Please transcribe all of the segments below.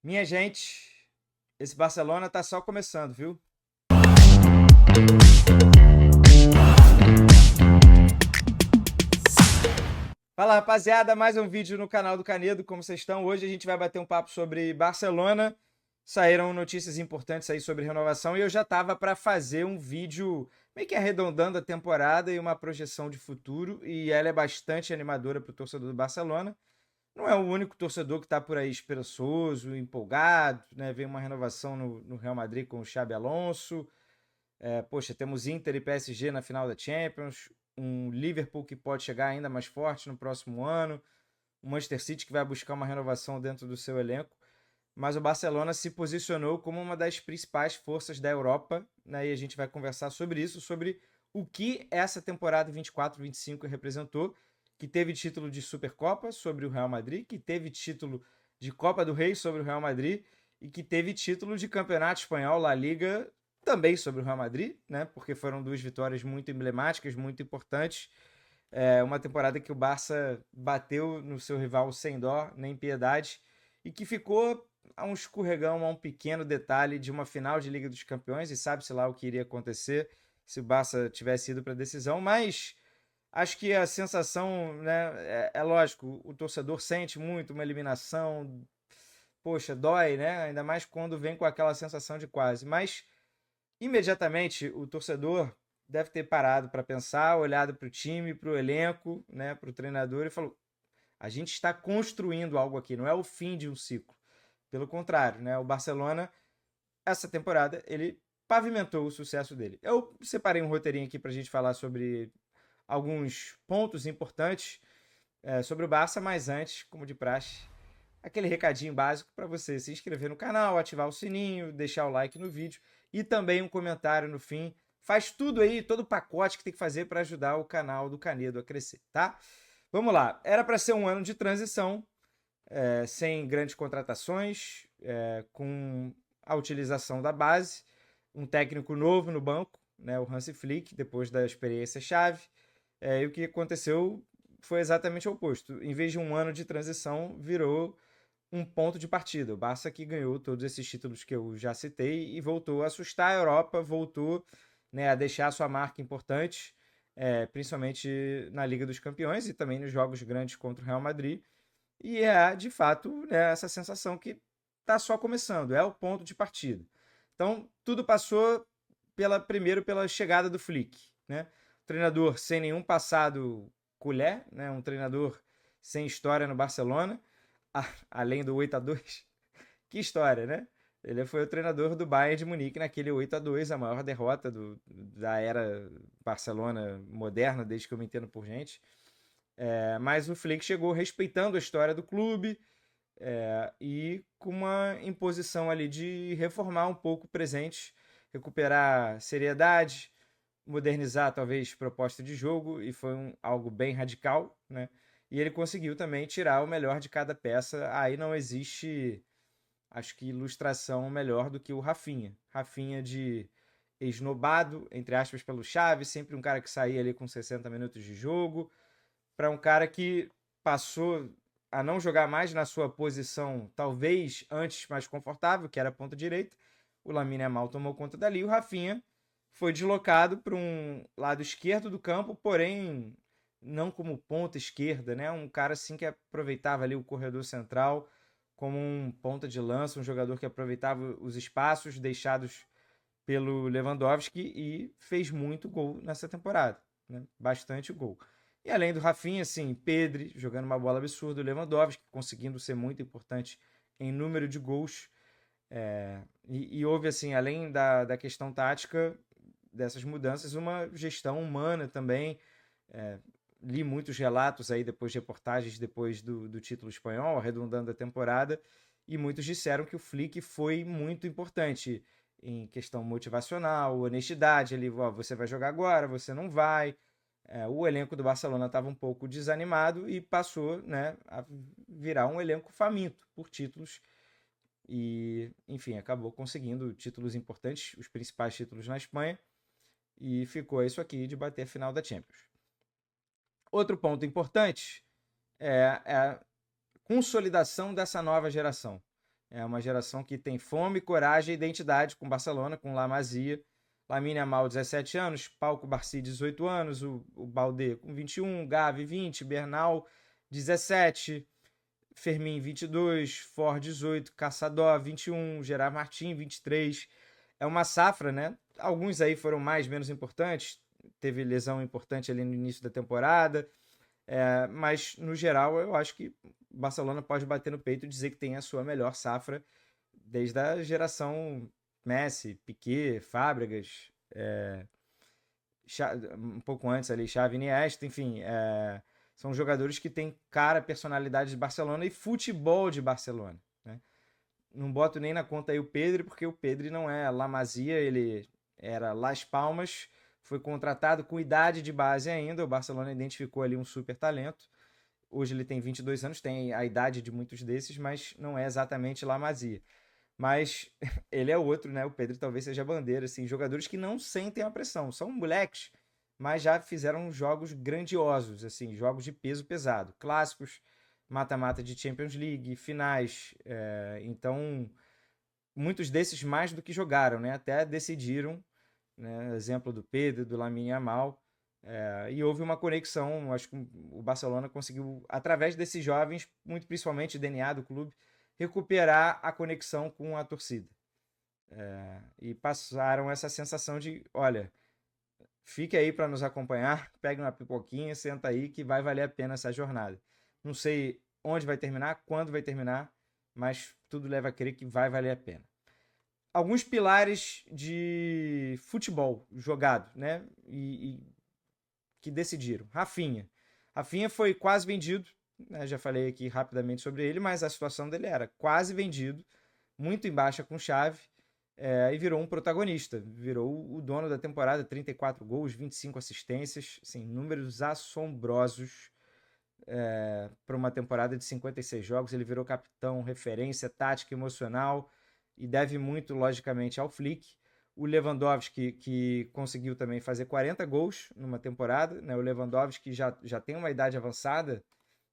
Minha gente, esse Barcelona tá só começando, viu? Fala, rapaziada, mais um vídeo no canal do Canedo. Como vocês estão? Hoje a gente vai bater um papo sobre Barcelona. Saíram notícias importantes aí sobre renovação e eu já tava para fazer um vídeo meio que arredondando a temporada e uma projeção de futuro, e ela é bastante animadora para o torcedor do Barcelona. Não é o único torcedor que está por aí esperançoso, empolgado, né? Vem uma renovação no Real Madrid com o Xabi Alonso. Poxa, temos Inter e PSG na final da Champions, um Liverpool que pode chegar ainda mais forte no próximo ano, um Manchester City que vai buscar uma renovação dentro do seu elenco, mas o Barcelona se posicionou como uma das principais forças da Europa, né? E a gente vai conversar sobre isso, sobre o que essa temporada 24-25 representou, que teve título de Supercopa sobre o Real Madrid, que teve título de Copa do Rei sobre o Real Madrid e que teve título de Campeonato Espanhol, La Liga, também sobre o Real Madrid, né? Porque foram duas vitórias muito emblemáticas, muito importantes. Uma temporada que o Barça bateu no seu rival sem dó nem piedade e que ficou a um escorregão, a um pequeno detalhe de uma final de Liga dos Campeões, e sabe-se lá o que iria acontecer se o Barça tivesse ido para a decisão, mas acho que a sensação, né, é lógico, o torcedor sente muito uma eliminação, poxa, dói, né? Ainda mais quando vem com aquela sensação de quase. Mas imediatamente o torcedor deve ter parado para pensar, olhado para o time, para o elenco, né, para o treinador e falou: a gente está construindo algo aqui, não é o fim de um ciclo. Pelo contrário, né, o Barcelona, essa temporada, ele pavimentou o sucesso dele. Eu separei um roteirinho aqui para a gente falar sobre alguns pontos importantes sobre o Barça, mas antes, como de praxe, aquele recadinho básico para você se inscrever no canal, ativar o sininho, deixar o like no vídeo e também um comentário no fim. Faz tudo aí, todo o pacote que tem que fazer para ajudar o canal do Canedo a crescer, tá? Vamos lá. Era para ser um ano de transição, sem grandes contratações, com a utilização da base, um técnico novo no banco, né, o Hansi Flick, depois da experiência-chave. E o que aconteceu foi exatamente o oposto. Em vez de um ano de transição, virou um ponto de partida. O Barça que ganhou todos esses títulos que eu já citei e voltou a assustar a Europa, voltou, né, a deixar sua marca importante, principalmente na Liga dos Campeões e também nos jogos grandes contra o Real Madrid. E é, de fato, né, essa sensação que está só começando, é o ponto de partida. Então, tudo passou primeiro pela chegada do Flick, né? Treinador sem nenhum passado colher, né? Um treinador sem história no Barcelona, além do 8-2. Que história, né? Ele foi o treinador do Bayern de Munique naquele 8-2, a maior derrota da era Barcelona moderna, desde que eu me entendo por gente. Mas o Flick chegou respeitando a história do clube, e com uma imposição ali de reformar um pouco o presente, recuperar seriedade, modernizar talvez proposta de jogo, e foi algo bem radical, né? E ele conseguiu também tirar o melhor de cada peça. Aí não existe, acho que, ilustração melhor do que o Rafinha. Rafinha de esnobado, entre aspas, pelo Xavi, sempre um cara que saía ali com 60 minutos de jogo, para um cara que passou a não jogar mais na sua posição, talvez antes mais confortável, que era a ponta direita. O Lamine Yamal tomou conta dali. O Rafinha foi deslocado para um lado esquerdo do campo, porém não como ponta esquerda, né? Um cara assim que aproveitava ali o corredor central como um ponta de lança, um jogador que aproveitava os espaços deixados pelo Lewandowski e fez muito gol nessa temporada, né? Bastante gol. E além do Rafinha, assim, Pedri jogando uma bola absurda, o Lewandowski conseguindo ser muito importante em número de gols. E houve, assim, além da questão tática dessas mudanças, uma gestão humana também. É, Li muitos relatos aí depois de reportagens depois do título espanhol, arredondando a temporada, e muitos disseram que o Flick foi muito importante em questão motivacional, honestidade. Ele, ó, você vai jogar agora, você não vai. O elenco do Barcelona estava um pouco desanimado e passou, né, a virar um elenco faminto por títulos e, enfim, acabou conseguindo títulos importantes, os principais títulos na Espanha, e ficou isso aqui de bater a final da Champions. Outro ponto importante é a consolidação dessa nova geração. É uma geração que tem fome, coragem e identidade com Barcelona, com La Masia. Lamine Yamal, 17 anos, Pau Cubarsí, 18 anos, o Baldé com 21, Gavi, 20, Bernal, 17, Fermin, 22, Ford, 18, Caçador, 21, Gerard Martin, 23. É uma safra, né? Alguns aí foram mais, menos importantes. Teve lesão importante ali no início da temporada. Mas, no geral, eu acho que o Barcelona pode bater no peito e dizer que tem a sua melhor safra desde a geração Messi, Piqué, Fábregas, um pouco antes ali, Xavi, Iniesta, enfim, são jogadores que têm cara, personalidade de Barcelona e futebol de Barcelona, né? Não boto nem na conta aí o Pedri, porque o Pedri não é La Masia, ele era Las Palmas, foi contratado com idade de base ainda, o Barcelona identificou ali um super talento. Hoje ele tem 22 anos, tem a idade de muitos desses, mas não é exatamente La Masia. Mas ele é outro, né? O Pedro talvez seja a bandeira, assim, jogadores que não sentem a pressão. São moleques, mas já fizeram jogos grandiosos, assim, jogos de peso pesado. Clássicos, mata-mata de Champions League, finais. Então, muitos desses mais do que jogaram, né? Até decidiram, né? Exemplo do Pedro, do Lamine Yamal. E houve uma conexão, acho que o Barcelona conseguiu, através desses jovens, muito principalmente o DNA do clube, recuperar a conexão com a torcida. E passaram essa sensação de, olha, fique aí para nos acompanhar, pegue uma pipoquinha, senta aí que vai valer a pena essa jornada. Não sei onde vai terminar, quando vai terminar, mas tudo leva a crer que vai valer a pena. Alguns pilares de futebol jogado, né? E que decidiram. Rafinha. Rafinha foi quase vendido, né? Já falei aqui rapidamente sobre ele, mas a situação dele era quase vendido, muito em baixa com chave, e virou um protagonista. Virou o dono da temporada, 34 gols, 25 assistências, assim, números assombrosos para uma temporada de 56 jogos. Ele virou capitão, referência, tática, emocional e deve muito, logicamente, ao Flick. O Lewandowski, que conseguiu também fazer 40 gols numa temporada, né? O Lewandowski já tem uma idade avançada,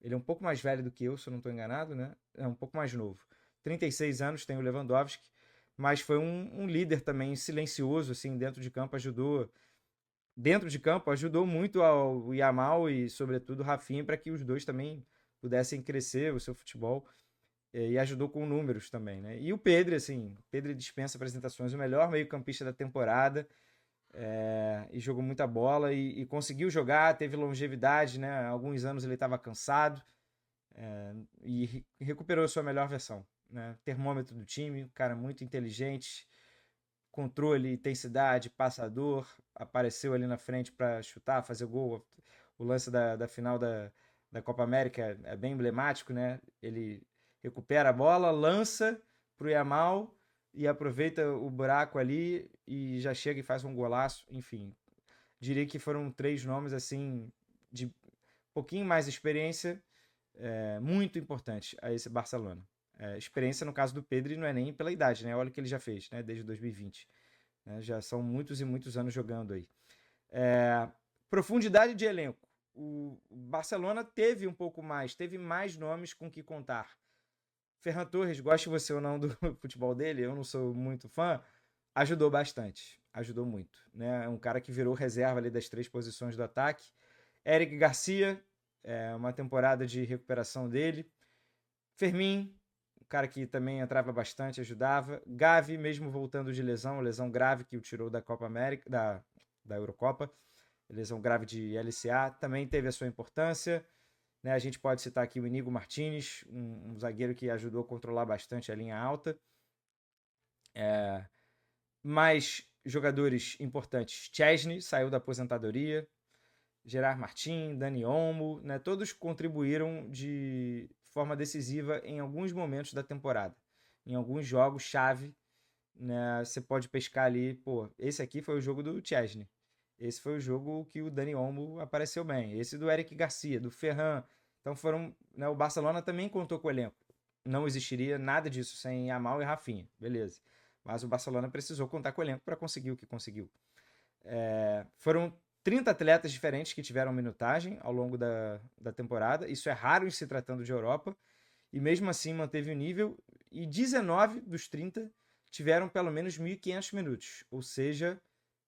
ele é um pouco mais velho do que eu, se eu não estou enganado, né? É um pouco mais novo. 36 anos tem o Lewandowski, mas foi um líder também silencioso, assim, dentro de campo, ajudou muito ao Yamal e, sobretudo, o Rafinha, para que os dois também pudessem crescer o seu futebol e ajudou com números também, né? E o Pedro, assim, Pedro dispensa apresentações, o melhor meio-campista da temporada, e jogou muita bola e conseguiu jogar, teve longevidade, né? Há alguns anos ele estava cansado e recuperou a sua melhor versão, né? Termômetro do time, um cara muito inteligente, controle, intensidade, passador, apareceu ali na frente para chutar, fazer gol. O lance da final da Copa América é bem emblemático, né? Ele recupera a bola, lança pro Yamal e aproveita o buraco ali e já chega e faz um golaço. Enfim, diria que foram 3 nomes assim de pouquinho mais experiência, muito importantes a esse Barcelona. Experiência no caso do Pedri não é nem pela idade, né? Olha o que ele já fez, né? Desde 2020. Né? Já são muitos e muitos anos jogando aí. Profundidade de elenco. O Barcelona teve um pouco mais, teve mais nomes com que contar. Ferran Torres, goste você ou não do futebol dele, eu não sou muito fã, ajudou bastante, ajudou muito. Né? É um cara que virou reserva ali das 3 posições do ataque. Eric Garcia, uma temporada de recuperação dele. Fermin, um cara que também entrava bastante, ajudava. Gavi, mesmo voltando de lesão grave que o tirou da Copa América, da Eurocopa, lesão grave de LCA, também teve a sua importância. Né? A gente pode citar aqui o Inigo Martínez, um zagueiro que ajudou a controlar bastante a linha alta. Mais jogadores importantes. Chesney saiu da aposentadoria. Gerard Martin, Dani Olmo, né? Todos contribuíram de forma decisiva em alguns momentos da temporada. Em alguns jogos-chave, né? Você pode pescar ali, pô, esse aqui foi o jogo do Chesney. Esse foi o jogo que o Dani Olmo apareceu bem. Esse do Eric Garcia, do Ferran. Então foram, né, o Barcelona também contou com o elenco. Não existiria nada disso sem Yamal e Rafinha, beleza. Mas o Barcelona precisou contar com o elenco para conseguir o que conseguiu. Foram 30 atletas diferentes que tiveram minutagem ao longo da temporada. Isso é raro em se tratando de Europa. E mesmo assim manteve o nível E 19 dos 30 tiveram pelo menos 1.500 minutos. Ou seja,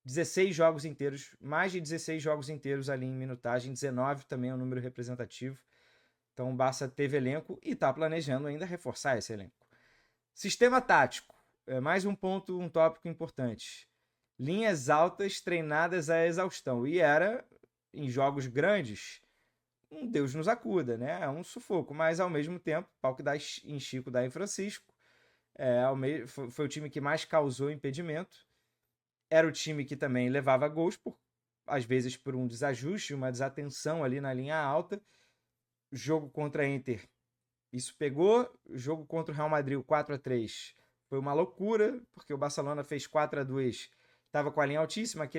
16 jogos inteiros, mais de 16 jogos inteiros ali em minutagem. 19 também é um número representativo. Então o Barça teve elenco e está planejando ainda reforçar esse elenco. Sistema tático. É mais um ponto, um tópico importante. Linhas altas treinadas à exaustão. E era, em jogos grandes, um Deus nos acuda, né? É um sufoco. Mas, ao mesmo tempo, pau que dá em Chico, dá em Francisco. Foi o time que mais causou impedimento. Era o time que também levava gols, às vezes por um desajuste, uma desatenção ali na linha alta. Jogo contra a Inter, isso pegou. Jogo contra o Real Madrid, 4-3, foi uma loucura, porque o Barcelona fez 4-2, estava com a linha altíssima.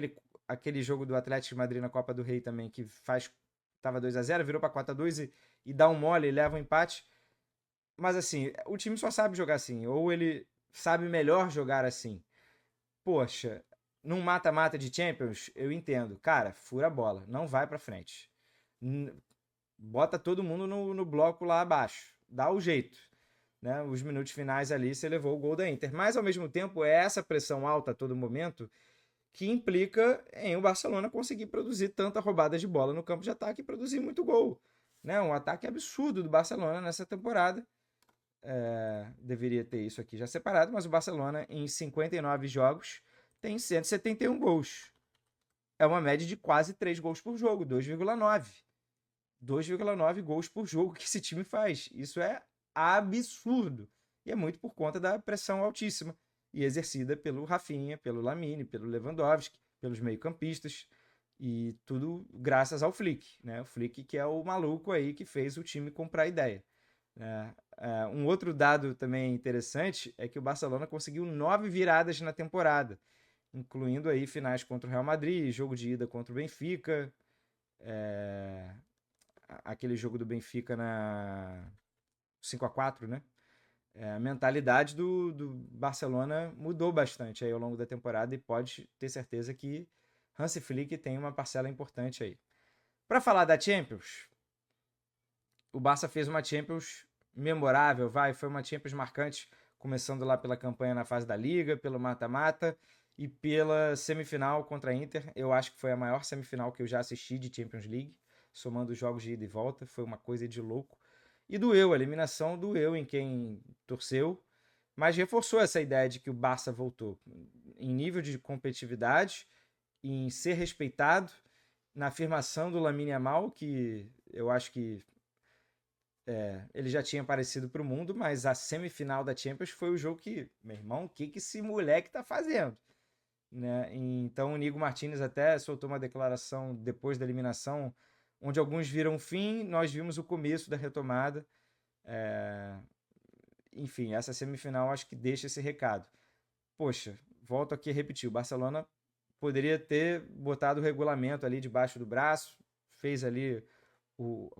Aquele jogo do Atlético de Madrid na Copa do Rei também, que estava 2-0, virou para 4-2 e dá um mole e leva um empate. Mas assim, o time só sabe jogar assim, ou ele sabe melhor jogar assim. Poxa, num mata-mata de Champions, eu entendo. Cara, fura a bola, não vai para frente. Bota todo mundo no bloco lá abaixo. Dá o jeito. Né? Os minutos finais ali, você levou o gol da Inter. Mas, ao mesmo tempo, é essa pressão alta a todo momento que implica em o Barcelona conseguir produzir tanta roubada de bola no campo de ataque e produzir muito gol. Né? Um ataque absurdo do Barcelona nessa temporada. Deveria ter isso aqui já separado, mas o Barcelona, em 59 jogos, tem 171 gols. É uma média de quase 3 gols por jogo, 2,9. 2,9 gols por jogo que esse time faz. Isso é absurdo. E é muito por conta da pressão altíssima e exercida pelo Rafinha, pelo Lamine, pelo Lewandowski, pelos meio-campistas. E tudo graças ao Flick. Né? O Flick, que é o maluco aí que fez o time comprar a ideia. Um outro dado também interessante é que o Barcelona conseguiu 9 viradas na temporada, incluindo aí finais contra o Real Madrid, jogo de ida contra o Benfica, aquele jogo do Benfica na 5-4, né? A mentalidade do Barcelona mudou bastante aí ao longo da temporada e pode ter certeza que Hansi Flick tem uma parcela importante aí. Para falar da Champions, o Barça fez uma Champions memorável, foi uma Champions marcante, começando lá pela campanha na fase da Liga, pelo mata-mata e pela semifinal contra a Inter. Eu acho que foi a maior semifinal que eu já assisti de Champions League, somando os jogos de ida e volta, foi uma coisa de louco. E doeu, a eliminação doeu em quem torceu, mas reforçou essa ideia de que o Barça voltou em nível de competitividade, em ser respeitado, na afirmação do Lamine Yamal, que eu acho que ele já tinha aparecido para o mundo, mas a semifinal da Champions foi o jogo que, meu irmão, o que esse moleque tá fazendo? Né? Então o Nigo Martínez até soltou uma declaração depois da eliminação, onde alguns viram o fim, nós vimos o começo da retomada. Enfim, essa semifinal acho que deixa esse recado. Poxa, volto aqui a repetir, o Barcelona poderia ter botado o regulamento ali debaixo do braço, fez ali,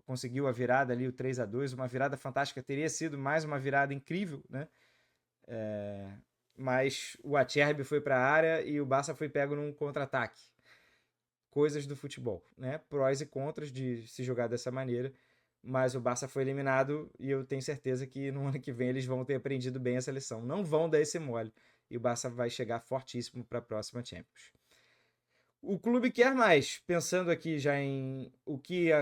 conseguiu a virada ali, o 3-2, uma virada fantástica, teria sido mais uma virada incrível, né? Mas o Acerbi foi para a área e o Barça foi pego num contra-ataque. Coisas do futebol, né? Prós e contras de se jogar dessa maneira, mas o Barça foi eliminado e eu tenho certeza que no ano que vem eles vão ter aprendido bem essa lição. Não vão dar esse mole e o Barça vai chegar fortíssimo para a próxima Champions. O clube quer mais, pensando aqui já em o que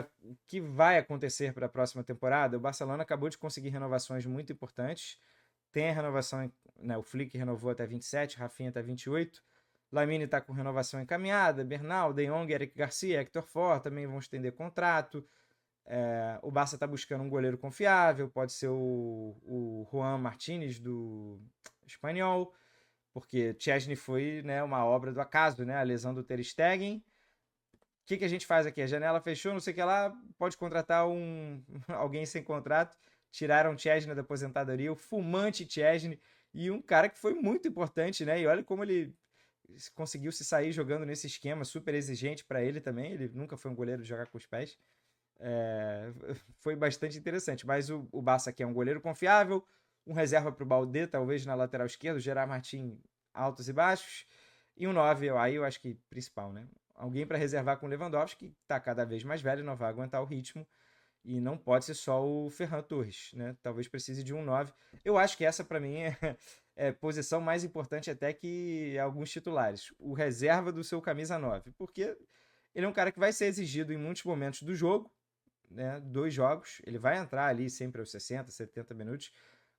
vai acontecer para a próxima temporada. O Barcelona acabou de conseguir renovações muito importantes. Tem a renovação, né, o Flick renovou até 27, Rafinha até 28. Lamine está com renovação encaminhada, Bernal, De Jong, Eric Garcia, Hector Ford também vão estender contrato. O Barça está buscando um goleiro confiável, pode ser o Juan Martínez do Espanhol, porque Chesney foi, né, uma obra do acaso, né, a lesão do Ter Stegen. O que a gente faz aqui? A janela fechou, não sei o que lá, pode contratar alguém sem contrato. Tiraram Chesney da aposentadoria, o fumante Chesney, e um cara que foi muito importante, né? E olha como ele conseguiu se sair jogando nesse esquema super exigente para ele também. Ele nunca foi um goleiro de jogar com os pés. Foi bastante interessante. Mas o Barça aqui é um goleiro confiável, um reserva para o Baldé, talvez na lateral esquerda, o Gerard Martin altos e baixos, e um 9, aí eu acho que principal, né? Alguém para reservar com o Lewandowski, que está cada vez mais velho, não vai aguentar o ritmo. E não pode ser só o Ferran Torres, né? Talvez precise de um 9. Eu acho que essa, para mim, é posição mais importante até que alguns titulares. O reserva do seu camisa 9. Porque ele é um cara que vai ser exigido em muitos momentos do jogo, né? 2 jogos. Ele vai entrar ali sempre aos 60, 70 minutos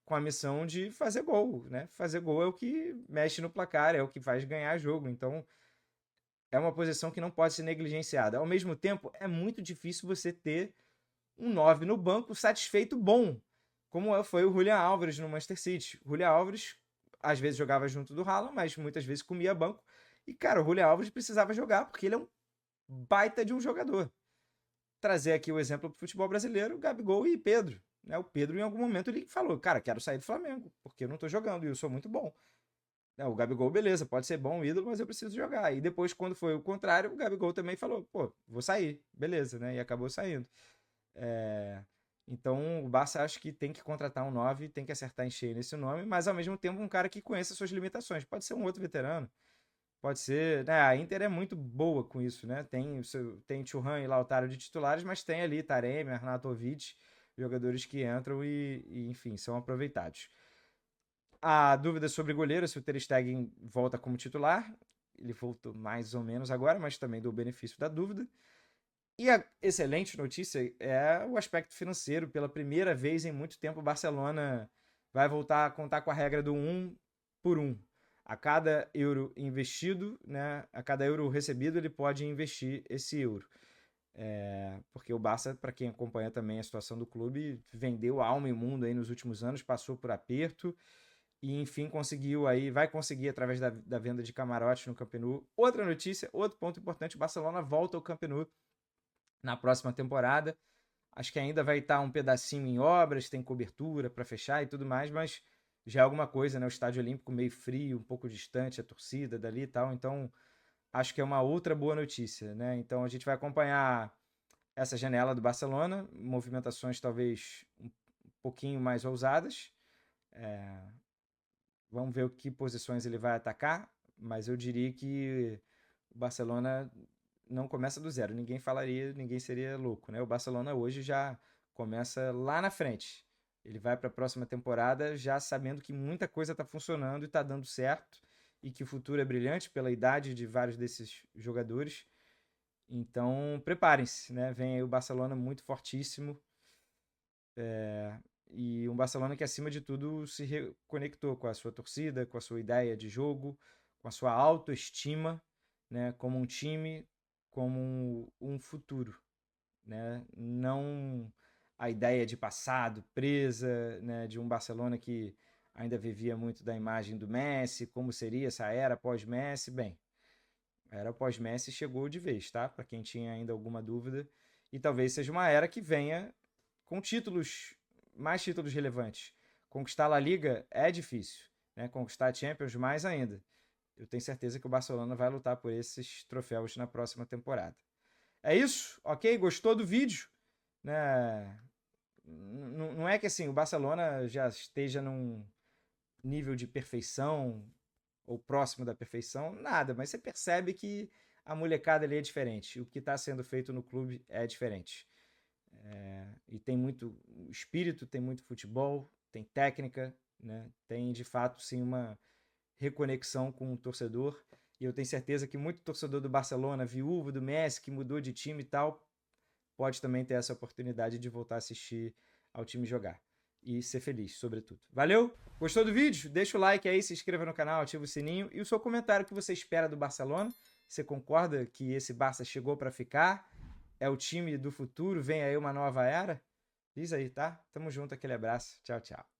com a missão de fazer gol, né? Fazer gol é o que mexe no placar, é o que faz ganhar jogo. Então, é uma posição que não pode ser negligenciada. Ao mesmo tempo, é muito difícil você ter um 9 no banco satisfeito bom, como foi o Julian Álvares no Manchester City. O Julian Álvares, às vezes, jogava junto do Haaland, mas muitas vezes comia banco. E, cara, o Julian Álvares precisava jogar, porque ele é um baita de um jogador. Trazer aqui o exemplo do futebol brasileiro, Gabigol e Pedro. Né? O Pedro, em algum momento, ele falou, cara, quero sair do Flamengo, porque eu não tô jogando e eu sou muito bom. O Gabigol, beleza, pode ser bom ídolo, mas eu preciso jogar. E depois, quando foi o contrário, o Gabigol também falou, pô, vou sair, beleza, né? E acabou saindo. Então, o Barça acho que tem que contratar um 9, tem que acertar em cheio nesse nome, mas ao mesmo tempo um cara que conheça suas limitações. Pode ser um outro veterano, pode ser. Né, a Inter é muito boa com isso, né? Tem Thuram e Lautaro de titulares, mas tem ali Taremi, Arnautovic, jogadores que entram enfim, são aproveitados. A dúvida sobre goleiro, se o Ter Stegen volta como titular. Ele voltou mais ou menos agora, mas também dou o benefício da dúvida. E a excelente notícia é o aspecto financeiro. Pela primeira vez em muito tempo, o Barcelona vai voltar a contar com a regra do 1 por 1. A cada euro investido, né, a cada euro recebido, ele pode investir esse euro. Porque o Barça, para quem acompanha também a situação do clube, vendeu alma e mundo aí nos últimos anos, passou por aperto e enfim conseguiu aí, vai conseguir através da venda de camarote no Camp Nou. Outra notícia, outro ponto importante, o Barcelona volta ao Camp Nou na próxima temporada. Acho que ainda vai estar um pedacinho em obras, tem cobertura para fechar e tudo mais, mas já é alguma coisa, né? O Estádio Olímpico meio frio, um pouco distante, a torcida dali e tal, então acho que é uma outra boa notícia, né? Então a gente vai acompanhar essa janela do Barcelona, movimentações talvez um pouquinho mais ousadas. Vamos ver que posições ele vai atacar, mas eu diria que o Barcelona não começa do zero. Ninguém falaria, ninguém seria louco, né? O Barcelona hoje já começa lá na frente. Ele vai para a próxima temporada já sabendo que muita coisa está funcionando e está dando certo e que o futuro é brilhante pela idade de vários desses jogadores. Então, preparem-se, né? Vem aí o Barcelona muito fortíssimo. E um Barcelona que, acima de tudo, se reconectou com a sua torcida, com a sua ideia de jogo, com a sua autoestima, né? Como um time, como um futuro, né? Não a ideia de passado presa, né? De um Barcelona que ainda vivia muito da imagem do Messi, como seria essa era pós-Messi. Bem, a era pós-Messi chegou de vez, tá? Para quem tinha ainda alguma dúvida. E talvez seja uma era que venha com títulos, mais títulos relevantes. Conquistar a La Liga é difícil, né? Conquistar a Champions mais ainda. Eu tenho certeza que o Barcelona vai lutar por esses troféus na próxima temporada. É isso, ok? Gostou do vídeo? Né? Não é que assim o Barcelona já esteja num nível de perfeição ou próximo da perfeição, nada, mas você percebe que a molecada ali é diferente. O que está sendo feito no clube é diferente. E tem muito espírito, tem muito futebol, tem técnica, né? Tem de fato sim uma reconexão com o torcedor. E eu tenho certeza que muito torcedor do Barcelona, viúvo do Messi, que mudou de time e tal, pode também ter essa oportunidade de voltar a assistir ao time jogar. E ser feliz, sobretudo. Valeu? Gostou do vídeo? Deixa o like aí, se inscreva no canal, ativa o sininho. E o seu comentário que você espera do Barcelona. Você concorda que esse Barça chegou para ficar? É o time do futuro? Vem aí uma nova era? Diz aí, tá? Tamo junto, aquele abraço. Tchau, tchau.